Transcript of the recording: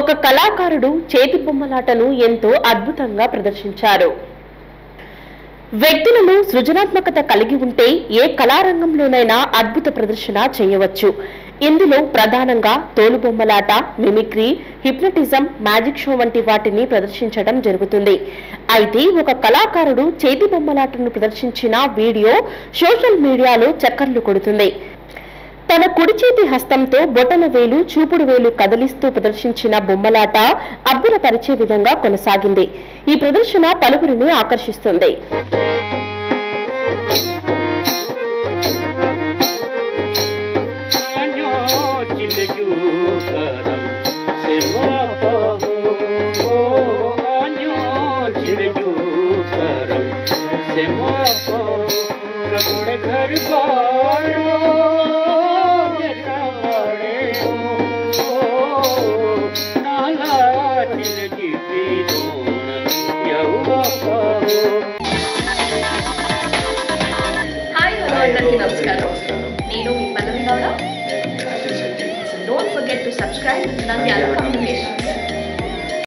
ఒక కళాకారుడు చేతి బొమ్మలాటను ఎంతో అద్భుతంగా ప్రదర్శించారు. వ్యక్తులలో సృజనాత్మకత కలిగి ఉంటే ఏ కళారంగంలోనైనా అద్భుత ప్రదర్శన చేయవచ్చు. ఇందులో ప్రధానంగా తోలుబొమ్మలాట, మిమిక్రీ, హిప్నటిజం, మ్యాజిక్ షో వంటి వాటిని ప్రదర్శించడం జరుగుతుంది. అయితే ఒక కళాకారుడు చేతి బొమ్మలాటను ప్రదర్శించిన వీడియో సోషల్ మీడియాలో చక్కర్లు కొడుతుంది. తన కుడి చేతి హస్తంతో బొటన వేలు, చూపుడు వేలు కదిలిస్తూ ప్రదర్శించిన బొమ్మలాట అబ్బురపరిచే విధంగా కొనసాగింది. ఈ ప్రదర్శన పలువురిని ఆకర్షిస్తుంది. Don't forget to subscribe Nandyala Communications.